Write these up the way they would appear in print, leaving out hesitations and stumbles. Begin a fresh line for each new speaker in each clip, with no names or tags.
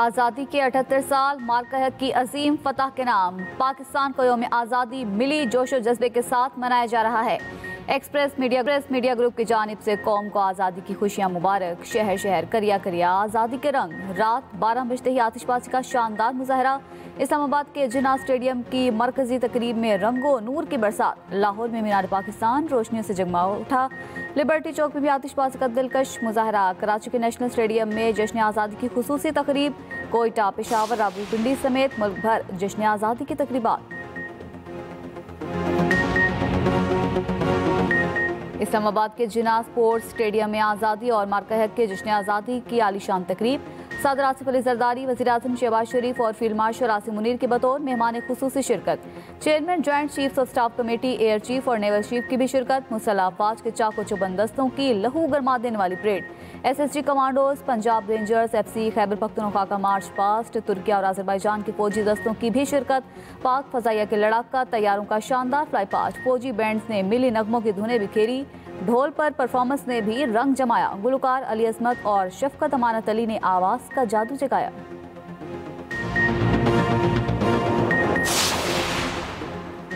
आज़ादी के 78 साल मार्का-ए-हक की अजीम फतह के नाम पाकिस्तान को यौम आज़ादी मिली जोशो जज्बे के साथ मनाया जा रहा है। एक्सप्रेस मीडिया ग्रुप की जानिब से कौम को आज़ादी की खुशियाँ मुबारक। शहर शहर करिया करिया आज़ादी के रंग। रात 12 बजते ही आतिशबाजी का शानदार मुजाहरा। इस्लामाबाद के जिन्ना स्टेडियम की मरकजी तकरीब में रंगो नूर की बरसात। लाहौर में मीनार पाकिस्तान रोशनियों से जगमा उठा। लिबर्टी चौक में भी आतिशबाजी का दिलकश मुजाहरा। कराची के नेशनल स्टेडियम में जश्न आज़ादी की खुसूसी तकरीब। कोयटा, पेशावर, रावलपिंडी समेत मुल्क भर जश्न आज़ादी की तकरीबात। इस्लामाबाद के जिन्ना स्पोर्ट्स स्टेडियम में आज़ादी और मार्का-ए-हक के जश्न आज़ादी की आलीशान तकरीब। सदर आसिफ अली जरदारी, वज़ीर आज़म शहबाज शरीफ और फील्ड मार्शल आसिम मुनीर के बतौर मेहमान खुसूसी शिरकत। Chairman joint chiefs of staff committee, air chief और नेवल चीफ की भी शिरकत। मुसल्लह अफवाज के चाको चौबंदस्तों की लहू गरमा देने वाली parade. SSG commandos, Punjab rangers, FC Khyber Pakhtunkhwa का मार्च पास्ट। तुर्किया और आज़रबाईजान के फौजी दस्तों की भी शिरकत। पाक फजाइया के लड़ाका तैयारों का शानदार फ्लाई पास्ट। फौजी बैंड्स ने मिली नगमों की धुनें बिखेरी। ढोल पर परफॉर्मेंस ने भी रंग जमाया। गुलकार अली असमत और शफकत अमानत अली ने आवाज़ का जादू जगाया।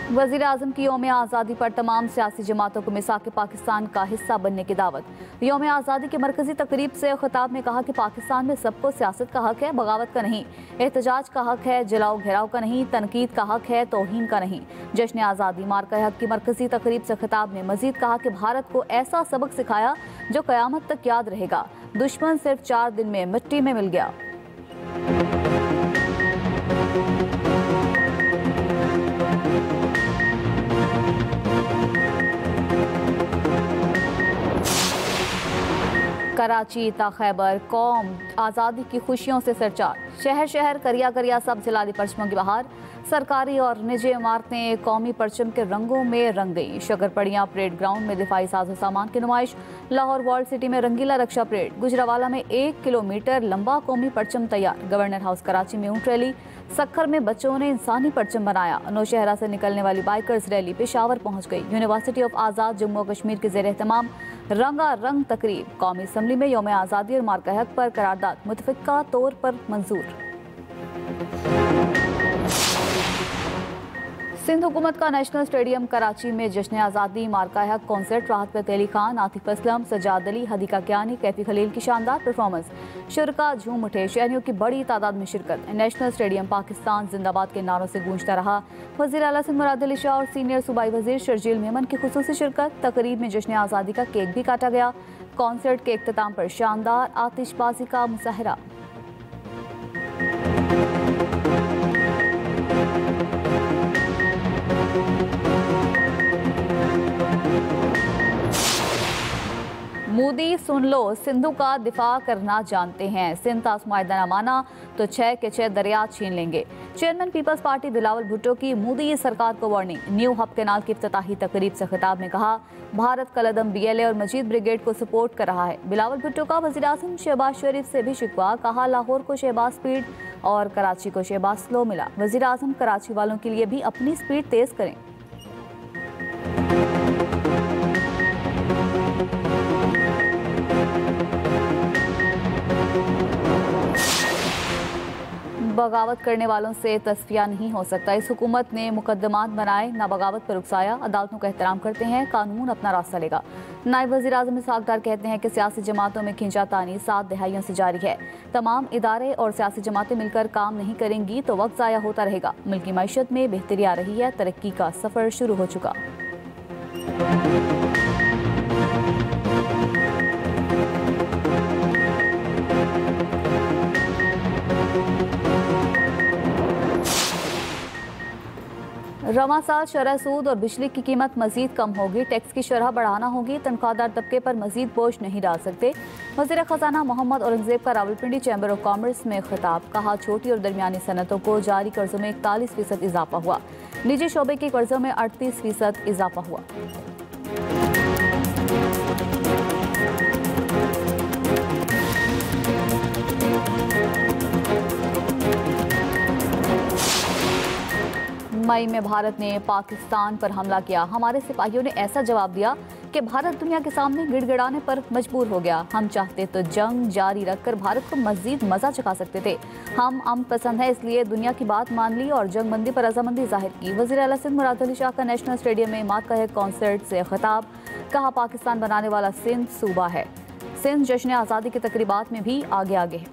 वज़ीर आज़म की यौम आज़ादी पर तमाम सियासी जमातों को मिसाक पाकिस्तान का हिस्सा बनने की दावत। यौम आज़ादी की मरकजी तकरीब से खिताब में कहा कि पाकिस्तान में सबको सियासत का हक है, बगावत का नहीं। एहतजाज का हक है, जलाओ घेराव का नहीं। तनकीद का हक है, तौहीन का नहीं। जश्न आज़ादी मार्का-ए-हक की मरकजी तकरीब से खिताब में मजीद कहा कि भारत को ऐसा सबक सिखाया जो क़यामत तक याद रहेगा। दुश्मन सिर्फ 4 दिन में मिट्टी में मिल गया। कराची ता खैबर कौम आज़ादी की खुशियों से सरचार। शहर शहर करिया करिया सब जिलाली परचमों की बहार। सरकारी और निजी इमारतें कौमी परचम के रंगों में रंग गई। शकरपड़ियाँ परेड ग्राउंड में दिफाई साजो सामान की नुमाइश। लाहौर वर्ल्ड सिटी में रंगीला रक्षा परेड। गुजरावाला में 1 किलोमीटर लंबा कौमी परचम तैयार। गवर्नर हाउस कराची में ऊंट रैली। सक्खर में बच्चों ने इंसानी परचम बनाया। नौशहरा से निकलने वाली बाइकर्स रैली पेशावर पहुंच गई। यूनिवर्सिटी ऑफ आज़ाद जम्मू और कश्मीर के ज़ेर एहतमाम रंगा रंग तकरीब। कौमी असम्बली में यौम आज़ादी और मार्का-ए-हक पर करारदाद मुतफ़िक़ा तौर पर मंजूर। सिंध हुकूमत का नेशनल स्टेडियम कराची में जश्न आज़ादी मार्का-ए-हक कॉन्सर्ट। राहत फ़तेह अली खान, आतिफ असलम, सजाद अली, हदीका कियानी, कैफी खलील की शानदार परफॉर्मेंस। शुरका झूम उठे। शहरियों की बड़ी तादाद में शिरकत। नेशनल स्टेडियम पाकिस्तान जिंदाबाद के नारों से गूंजता रहा। वज़ीर आला सिंध मुराद अली शाह और सीनियर सूबाई वज़ीर शर्जील मेमन की खुसूसी शिरकत। तकरीब में जश्न आज़ादी का केक भी काटा गया। कॉन्सर्ट के इख्तिताम पर शानदार आतिशबाजी का मुजाहरा। मोदी सुन लो, सिंधु का दिफा करना जानते हैं। सिंध का मुआहदा न माना तो 6 के 6 दरिया छीन लेंगे। Chairman Peoples Party Bilawal Bhutto की मोदी सरकार को वार्निंग। न्यू हब कैनाल की इफ्तिताही तकरीब से खिताब में कहा, भारत कलदम BLA और मजीद ब्रिगेड को सपोर्ट कर रहा है। बिलावल भुट्टो का वज़ीर आज़म शहबाज शरीफ से भी शिकवा। कहा, लाहौर को शहबाज स्पीड और कराची को शहबाज स्लो मिला। वज़ीर आज़म कराची वालों के लिए भी अपनी स्पीड तेज करें। बगावत करने वालों से तस्फिया नहीं हो सकता। इस हुकूमत ने मुकदमात बनाए, ना बगावत पर उकसाया। अदालतों का एहतराम करते हैं, कानून अपना रास्ता लेगा। नायब वज़ीर आज़म इसहाक़ डार कहते हैं कि सियासी जमातों में खींचातानी 7 दहाइयों से जारी है। तमाम इदारे और सियासी जमातें मिलकर काम नहीं करेंगी तो वक्त ज़ाया होता रहेगा। मुल्की मईशत में बेहतरी आ रही है, तरक्की का सफ़र शुरू हो चुका। रवा साल शरह सूद और बिजली की कीमत मजीद कम होगी। टैक्स की शरह बढ़ाना होगी। तनख्वाहदार तबके पर मजीद बोझ नहीं डाल सकते। वज़ीर ख़जाना मोहम्मद औरंगज़ेब का रावलपिंडी चैम्बर ऑफ कॉमर्स में खिताब। कहा, छोटी और दरमियानी सनतों को जारी कर्जों में 41% इजाफा हुआ। निजी शोबे के कर्जों में 38% इजाफा हुआ। मई में भारत ने पाकिस्तान पर हमला किया। हमारे सिपाहियों ने ऐसा जवाब दिया कि भारत दुनिया के सामने गिड़गिड़ाने पर मजबूर हो गया। हम चाहते तो जंग जारी रखकर भारत को मजीद मजा चखा सकते थे। हम अमन पसंद है, इसलिए दुनिया की बात मान ली और जंग बंदी पर रजामंदी जाहिर की। वज़ीर आला सिंध मुराद अली शाह का नेशनल स्टेडियम में मातहत कॉन्सर्ट से खिताब। कहा, पाकिस्तान बनाने वाला सिंध सूबा है। सिंध जश्न आज़ादी की तकरीबात में भी आगे आगे है।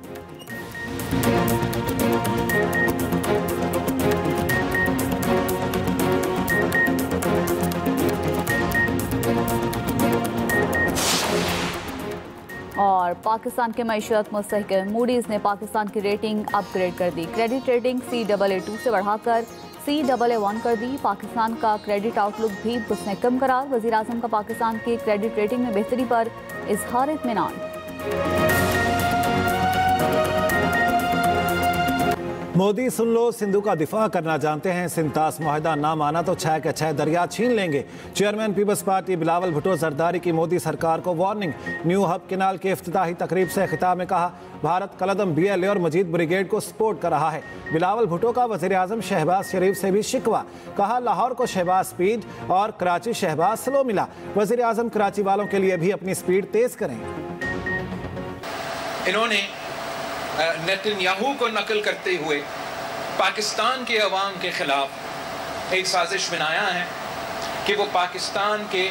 और पाकिस्तान के मईशत मुस्तहकम मूडीज़ ने पाकिस्तान की रेटिंग अपग्रेड कर दी। क्रेडिट रेटिंग CAA2 से बढ़ाकर CAA1 कर दी। पाकिस्तान का क्रेडिट आउटलुक भी मुस्तहकम करार। वज़ीर आज़म का पाकिस्तान की क्रेडिट रेटिंग में बेहतरी पर इजहार इत्मीनान।
मोदी सुन लो, सिंधु का दिफा करना जानते हैं, सिंतास मुआहदा ना माना तो 6 के 6 दरिया छीन लेंगे। Chairman Peoples Party Bilawal Bhutto Zardari की मोदी सरकार को वार्निंग। न्यू हब केनाल के इफ्तिताही तकरीब से खिताब में कहा, भारत कलदम BLA और मजीद ब्रिगेड को सपोर्ट कर रहा है। बिलावल भुट्टो का वज़ीर आज़म शहबाज शरीफ से भी शिकवा। कहा, लाहौर को शहबाज स्पीड और कराची शहबाज स्लो मिला। वज़ीर आज़म कराची वालों के लिए भी अपनी स्पीड तेज करें।
इन्होंने नेतन्याहू को नकल करते हुए पाकिस्तान के अवाम के खिलाफ एक साजिश बनाया है कि वो पाकिस्तान के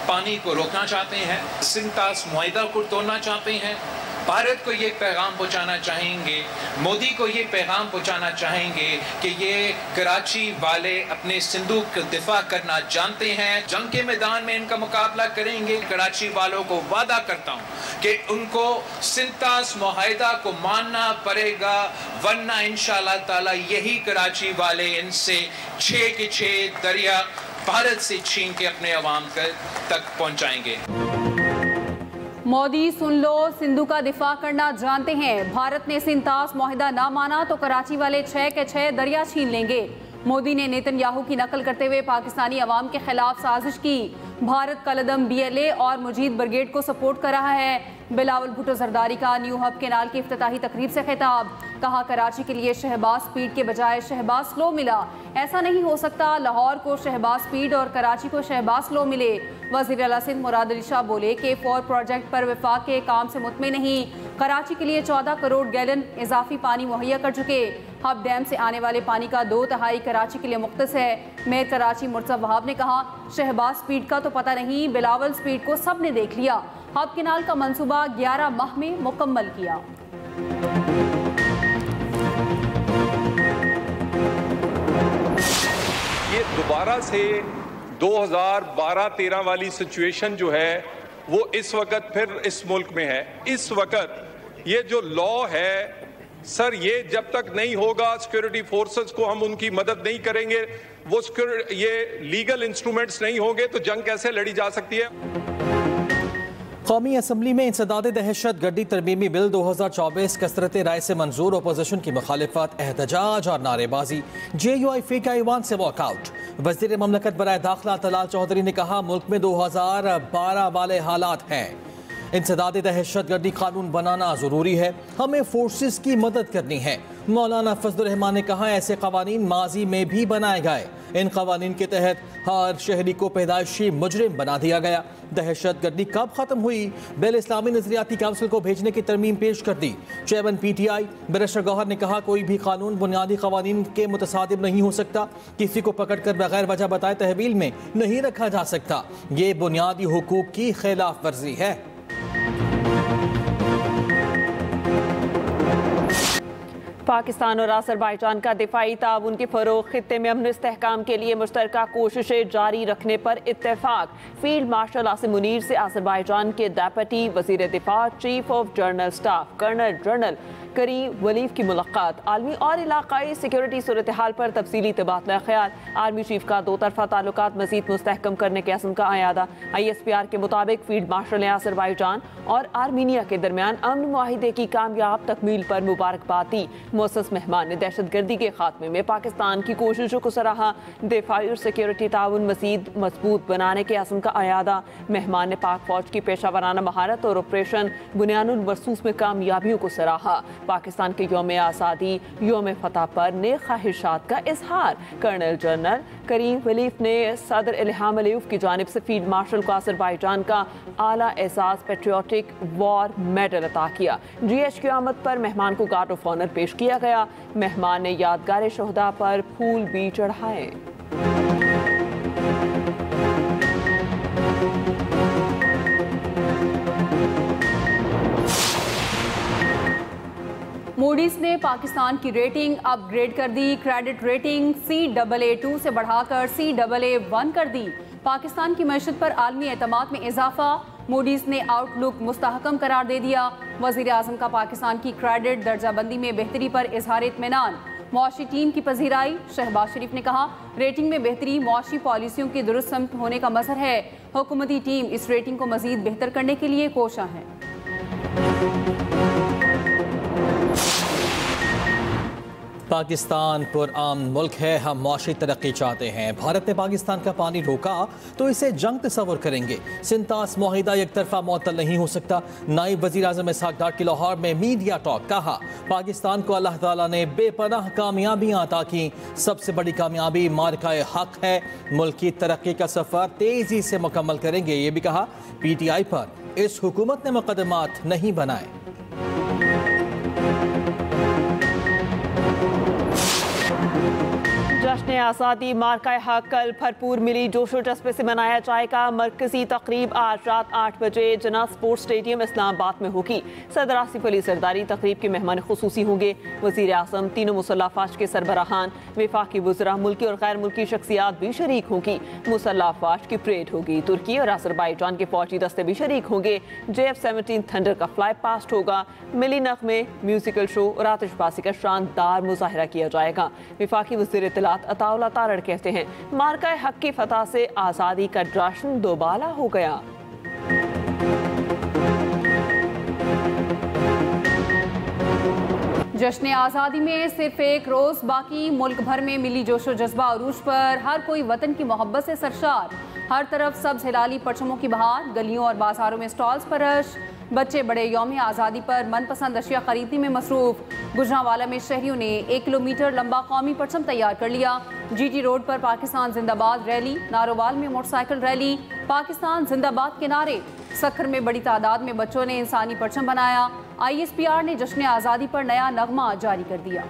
पानी को रोकना चाहते हैं, सिंतास मुआहदा को तोड़ना चाहते हैं। भारत को ये पैगाम पहुंचाना चाहेंगे, मोदी को ये पैगाम पहुंचाना चाहेंगे कि ये कराची वाले अपने सिंधु का दिफा करना जानते हैं, जंग के मैदान में इनका मुकाबला करेंगे। कराची वालों को वादा करता हूं कि उनको सिंतास मुआहदा को मानना पड़ेगा, वरना इंशाअल्लाह ताला यही कराची वाले इनसे 6 के 6 दरिया भारत से छीन के अपने अवाम तक पहुंचाएंगे।
मोदी सुन लो, सिंधु का दिफा करना जानते हैं, भारत ने सिंतास मुआहदा ना माना तो कराची वाले 6 के 6 दरिया छीन लेंगे। मोदी ने नेतन्याहू की नकल करते हुए पाकिस्तानी अवाम के खिलाफ साजिश की। भारत कलदम BLA और मजीद ब्रिगेड को सपोर्ट कर रहा है। बिलावल भुट्टो जरदारी का न्यू हब केनाल की इफ्तिताही तकरीब से खिताब। कहा, कराची के लिए शहबाज स्पीड के बजाय शहबाज स्लो मिला। ऐसा नहीं हो सकता, लाहौर को शहबाज स्पीड और कराची को शहबाज स्लो मिले। वज़ीर आला सिंध मुराद अली शाह बोले कि 4 प्रोजेक्ट पर वफाक के काम से मुतमिन नहीं। कराची के लिए 14 करोड़ गैलन इजाफी पानी मुहैया कर चुके। हब डैम से आने वाले पानी का 2/3 कराची के लिए मुख्तस है। मेयर कराची मुर्तज़ा वहाब ने कहा, शहबाज स्पीड का तो पता नहीं, बिलावल स्पीड को सब ने देख लिया। हब केनाल का मंसूबा 11 माह में मुकम्मल किया।
ये दोबारा से 2012-13 वाली सिचुएशन जो है वो इस वक्त फिर इस मुल्क में है। इस वक्त ये जो लॉ है सर, ये जब तक नहीं होगा, सिक्योरिटी फोर्सेस को हम उनकी मदद नहीं करेंगे, वो ये लीगल इंस्ट्रूमेंट्स नहीं होंगे तो जंग कैसे लड़ी जा सकती है।
कौमी असम्बली में इंसदाद दहशत गर्दी तरमीमी बिल 2024 कसरत राय से मंजूर। अपोजिशन की मुखालिफत, एहतजाज और नारेबाजी। JUIF का ईवान से वॉकआउट। वज़ीर ममलकत बराए दाखिला तलाल चौधरी ने कहा, मुल्क में 2012 वाले हालात हैं। इंसदाद दहशत गर्दी कानून बनाना ज़रूरी है, हमें फोर्सेस की मदद करनी है। मौलाना फजलुर रहमान ने कहा, ऐसे कवानीन माजी में भी बनाए गए। इन कवानीन के तहत हर शहरी को पैदाइशी मुजरिम बना दिया गया। दहशत गर्दी कब खत्म हुई? बिल इस्लामी नजरियाती काउंसिल को भेजने की तरमीम पेश कर दी। चेयरमैन PTI बैरिस्टर गौहर ने कहा, कोई भी कानून बुनियादी कवानीन के मुतसादिब नहीं हो सकता। किसी को पकड़कर बगैर वजह बताए तहवील में नहीं रखा जा सकता। ये बुनियादी हुकूक की खिलाफ वर्जी है।
पाकिस्तान और अज़रबैजान का दिफाई ताउन के फ़रोग़, खित्ते में अमन इस्तेहकाम के लिए मुश्तरका कोशिशें जारी रखने पर इत्तेफाक। फील्ड मार्शल आसिम मुनीर से अज़रबैजान के डेप्यूटी वज़ीर दिफा, chief of general staff colonel general Karim वलीफ की मुलाकात। आलमी और इलाकाई सिक्योरिटी सूरत हाल पर तफसीली तबादला ख्याल। आर्मी चीफ का 2 तरफ़ा ताल्लुकात मज़ीद मुस्तहकम करने के अज़्म का अयादा। ISPR के मुताबिक फील्ड मार्शल ने अज़रबैजान और आर्मीनिया के दरमियान अमन मुआहिदे की कामयाब तकमील पर मुबारकबाद दी। मुअस्सस मेहमान ने दहशत गर्दी के खात्मे में पाकिस्तान की कोशिशों को सराहा। दिफाई और सिक्योरिटी ताउन मज़ीद मजबूत बनाने के अज़्म का अयादा। मेहमान ने पाक फौज की पेशा वराना महारत और ऑपरेशन बुनियानुल मरसूस में कामयाबियों को सराहा।
पाकिस्तान के यौम आज़ादी यौम फतह पर नेक ख्वाहिशात का इजहार। कर्नल जनरल करीम वलीफ ने सदर इल्हाम अलीफ की जानिब से फील्ड मार्शल को अज़रबैजान का आला एजाज पेट्रियोटिक वॉर मेडल अता किया। GH की आमद पर मेहमान को गार्ड ऑफ ऑनर पेश किया गया। मेहमान ने यादगार शोहदा पर फूल भी चढ़ाए।
मूडीज ने पाकिस्तान की रेटिंग अपग्रेड कर दी। क्रेडिट रेटिंग CAA2 से बढ़ाकर CAA1 कर दी। पाकिस्तान की मईशत पर आलमी एतमाद में इजाफा। मूडीज ने आउटलुक मुस्तहकम करार दे दिया। वज़ीर आज़म का पाकिस्तान की क्रेडिट दर्जाबंदी में बेहतरी पर इजहार इत्मीनान। मुआशी टीम की पजीराई। शहबाज शरीफ ने कहा, रेटिंग में बेहतरी मुआशी पॉलिसियों की दुरुस्त समत होने का मज़हर है। हुकूमती टीम इस रेटिंग को मज़ीद बेहतर करने के लिए कोशा है।
पाकिस्तान पुरअमन मुल्क है, हम मुआशी तरक्की चाहते हैं। भारत ने पाकिस्तान का पानी रोका तो इसे जंग तस्वर करेंगे। सिंतास मुआहिदा एक तरफा मुअत्तल नहीं हो सकता। नायब वज़ीर आज़म इसहाक डार की लाहौर में मीडिया टॉक। कहा, पाकिस्तान को अल्लाह ताला ने बेपनाह कामयाबियाँ अता की। सबसे बड़ी कामयाबी मार्काए हक है। मुल्क की तरक्की का सफ़र तेज़ी से मुकम्मल करेंगे। ये भी कहा, PTI पर इस हुकूमत ने मुकदमात नहीं बनाए।
जश्न आज़ादी मार्का हक कल भरपूर मिली जोशो जज्बे से मनाया जाएगा। मरकजी तकरीब आज रात 8 बजे जना स्पोर्ट्स स्टेडियम इस्लामाबाद में होगी। सदर आसिफ अली जरदारी तकरीब के मेहमान खुसूसी होंगे। वज़ीर आज़म, तीनों मुसल्लह अफ़वाज के सरबराहान, वफाकी वज़रा, मुल्की और गैर मुल्की शख्सियात भी शरीक होंगी। मुसल्लह अफ़वाज की परेड होगी। तुर्की और अज़रबैजान के फौजी दस्ते भी शरीक होंगे। JF-17 थंडर का फ्लाई पास्ट होगा। मिली नग़मे, म्यूजिकल शो और आतिशबाजी का शानदार मुजाहरा किया जाएगा। वफाकी वज़ीर इत्तलात अताउल्लाह तारड़ कहते हैं, मार्का हक की फतह से आज़ादी का जश्न दोबाला हो गया।
जश्न आज़ादी में सिर्फ एक रोज़ बाकी। मुल्क भर में मिली जोशो जज्बा अरूज पर। हर कोई वतन की मोहब्बत से सरशार। हर तरफ सब्ज़ हिलाली परचमों की बहार। गलियों और बाजारों में स्टॉल्स पर रश। बच्चे बड़े यौम आज़ादी पर मनपसंद अशिया खरीदने में मसरूफ। गुजरांवाला में शहरियों ने 1 किलोमीटर लंबा कौमी परचम तैयार कर लिया। GT रोड पर पाकिस्तान जिंदाबाद रैली। नारोवाल में मोटरसाइकिल रैली। पाकिस्तान जिंदाबाद के नारे। सखर में बड़ी तादाद में बच्चों ने इंसानी परचम बनाया। ISPR ने जश्न आज़ादी पर नया नगमा जारी कर दिया।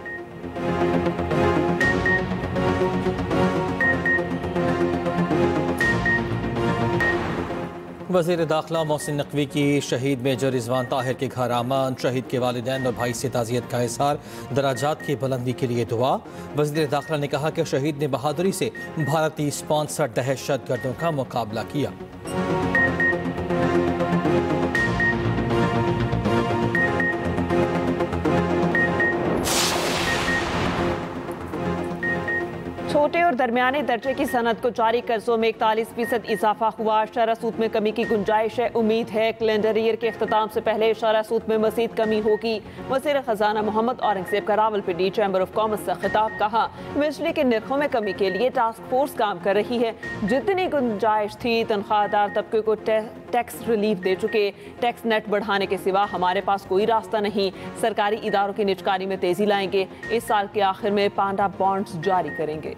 वज़ीर दाखिला मोहसिन नकवी की शहीद मेजर रिजवान ताहिर के घर आमद। शहीद के वालिदैन और भाई से ताज़ियत का इज़हार। दराजात की बुलंदी के लिए दुआ। वज़ीर दाखिला ने कहा कि शहीद ने बहादुरी से भारतीय स्पॉन्सर्ड दहशत गर्दों का मुकाबला किया।
छोटे और दरमियाने दर्जे की सनत को जारी कर्जों में 41% इजाफा हुआ। शरह सूद में कमी की गुंजाइश है। उम्मीद है कैलेंडर ईयर के अख्ताम से पहले शरह सूद में मजीद कमी होगी। वज़ीर खजाना मोहम्मद औरंगज़ेब का रावलपिंडी चैम्बर ऑफ कॉमर्स से खिताब। कहा, बिजली के निर्खों में कमी के लिए टास्क फोर्स काम कर रही है। जितनी गुंजाइश थी तनख्वाहदार तबके को टैक्स रिलीफ दे चुके। टैक्स नेट बढ़ाने के सिवा हमारे पास कोई रास्ता नहीं। सरकारी इदारों की निजकारी में तेजी लाएंगे। इस साल के आखिर में पांडा बॉन्ड्स जारी करेंगे।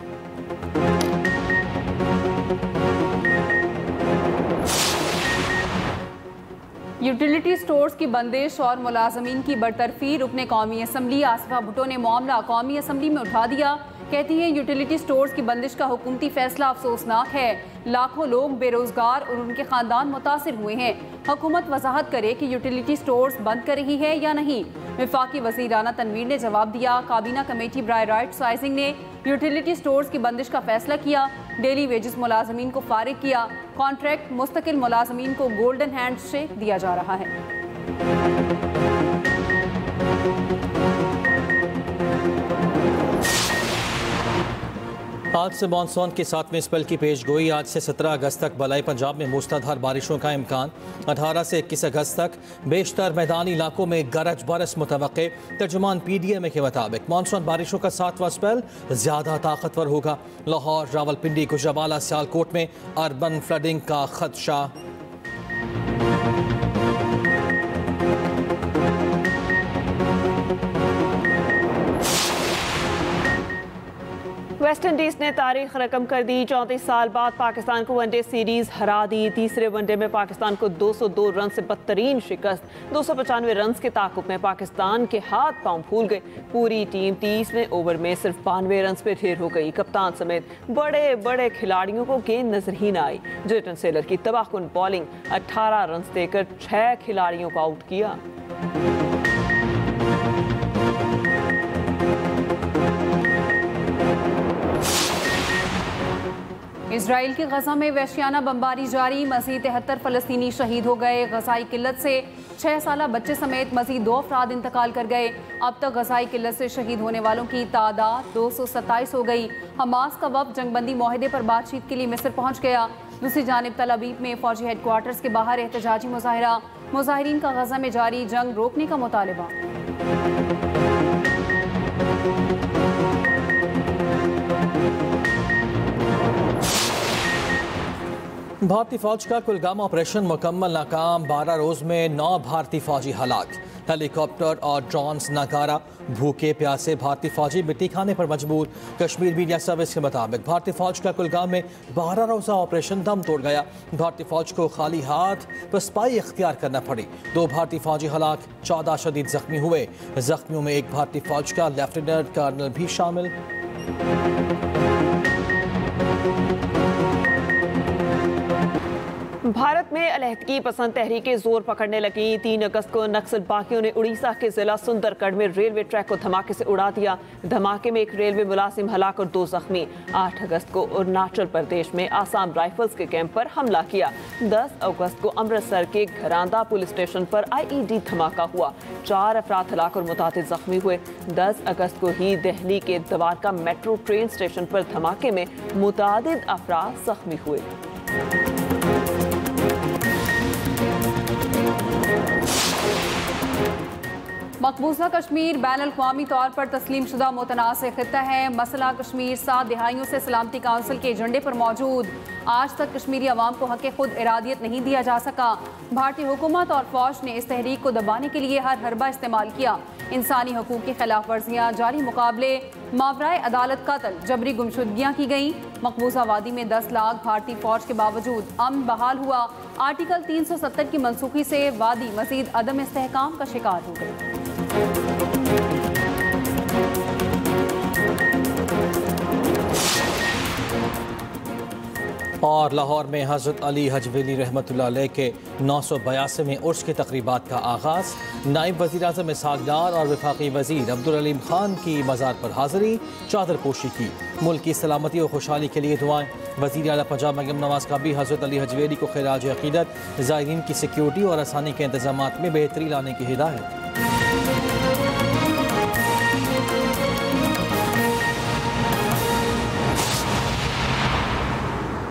यूटिलिटी स्टोर्स की बंदिश और मुलाजमीन की बरतरफी। रुकने कौमी असम्बली आसिफा भुट्टो ने मामला कौमी असम्बली में उठा दिया। कहती हैं, यूटिलिटी स्टोर्स की बंदिश का हुकूमती फैसला अफसोसनाक है। लाखों लोग बेरोजगार और उनके खानदान मुतासिर हुए हैं। हुकूमत वजाहत करे कि यूटिलिटी स्टोर्स बंद कर रही है या नहीं। वफाकी वज़ीर राना तनवीर ने जवाब दिया। काबीना कमेटी बराए राइट साइजिंग ने यूटिलिटी स्टोर्स की बंदिश का फैसला किया। डेली वेजेस मुलाजमीन को फारिग किया। कॉन्ट्रैक्ट मुस्तकिल मुलाजमीन को गोल्डन हैंड से दिया जा रहा है।
आज से मानसून के 7वें स्पेल की पेशगोई। आज से 17 अगस्त तक बलाई पंजाब में मूसलाधार बारिशों का इम्कान। 18 से 21 अगस्त तक बेशतर मैदानी इलाकों में गरज बरस मुतवक्के। तर्जुमान PDMA के मुताबिक मानसून बारिशों का 7वां स्पेल ज़्यादा ताकतवर होगा। लाहौर, रावलपिंडी, गुजरांवाला, सियालकोट में अर्बन फ्लडिंग का खदशा।
वेस्ट इंडीज ने तारीख रकम कर दी। 34 साल बाद पाकिस्तान को वनडे सीरीज हरा दी। तीसरे वनडे में पाकिस्तान को 202 रन से बदतरीन शिकस्त। 295 रन के ताकुब में पाकिस्तान के हाथ पांव फूल गए। पूरी टीम 30वें ओवर में सिर्फ 92 रन पे ढेर हो गई। कप्तान समेत बड़े बड़े खिलाड़ियों को गेंद नजर ही न आई। जेटन सेलर की तबाहकुन बॉलिंग 18 रन देकर 6 खिलाड़ियों को आउट किया।
इजराइल की गजा में वहशियाना बमबारी जारी। मज़ीद 73 फ़लस्तीनी शहीद हो गए। गजाई किल्लत से 6 साला बच्चे समेत मज़ीद 2 अफराद इंतकाल कर गए। अब तक गजाई किल्लत से शहीद होने वालों की तादाद 227 हो गई। हमास का वफ़द जंगबंदी मुआहदे पर बातचीत के लिए मिस्र पहुँच गया। दूसरी जानिब तल अवीव में फ़ौजी हेडक्वार्टर्स के बाहर एहतजाजी मुजाहिरा। मुजाहिरीन का गजा में जारी जंग रोकने का मुतालबा।
भारतीय फौज का कुलगाम ऑपरेशन मुकम्मल नाकाम। 12 रोज में 9 भारतीय फौजी हलाक। हेलीकॉप्टर और ड्रोन्स नाकारा। भूखे प्यासे भारतीय फौजी मिट्टी खाने पर मजबूर। कश्मीर मीडिया सर्विस के मुताबिक भारतीय फौज का कुलगाम में 12 रोजा ऑपरेशन दम तोड़ गया। भारतीय फौज को खाली हाथ पसपाई इख्तियार करना पड़ी। 2 भारतीय फौजी हलाक, 14 शदीद जख्मी हुए। जख्मियों में एक भारतीय फौज का लेफ्टिनेंट कर्नल भी शामिल।
भारत में अलहदगी पसंद तहरीकें जोर पकड़ने लगी। 3 अगस्त को नक्सल बागियों ने उड़ीसा के जिला सुंदरगढ़ में रेलवे ट्रैक को धमाके से उड़ा दिया। धमाके में एक रेलवे मुलाजिम हलाक और 2 जख्मी। 8 अगस्त को अरुणाचल प्रदेश में आसाम राइफल्स के कैंप पर हमला किया। 10 अगस्त को अमृतसर के घरांदा पुलिस स्टेशन पर IED धमाका हुआ। 4 अफराद हलाक और मुतादिद जख्मी हुए। 10 अगस्त को ही दिल्ली के द्वारका मेट्रो ट्रेन स्टेशन पर धमाके में मुतादिद अफराद जख्मी हुए।
मकबूजा कश्मीर बैनुल-अक़वामी तौर पर तस्लीम शुदा मुतनाज़ ख़ित्ता है। मसला कश्मीर 7 दिहाइयों से सलामती काउंसिल के एजेंडे पर मौजूद। आज तक कश्मीरी अवाम को हक़ खुद इरादियत नहीं दिया जा सका। भारतीय हुकूमत और फौज ने इस तहरीक को दबाने के लिए हर हरबा इस्तेमाल किया। इंसानी हकूक़ की खिलाफ वर्जियाँ, जारी मुकाबले, मावराए अदालत कत्ल, जबरी गुमशुदगियाँ की गईं। मकबूजा वादी में 10 लाख भारतीय फौज के बावजूद अमन बहाल हुआ। आर्टिकल 370 की मनसूखी से वादी मज़ीद अदम इस्तेहकाम का शिकार हो गई।
और लाहौर में हज़रत अली हजवेली रहमतुल्लाह अलैह के 982वें उर्स की तकरीबात का आगाज़। नायब वज़ीर-ए-आज़म इसहाक़ डार और वफाकी वज़ीर अब्दुल अलीम खान की मज़ार पर हाज़िरी, चादर पोशी की। मुल्क की सलामती और खुशहाली के लिए दुआएं। वज़ीर आला पंजाब मरियम नवाज़ का भी हज़रत अली हजवेली को खिराज अक़ीदत। ज़ायरीन की सिक्योरिटी और आसानी के इंतज़ामात में बेहतरी लाने की हिदायत।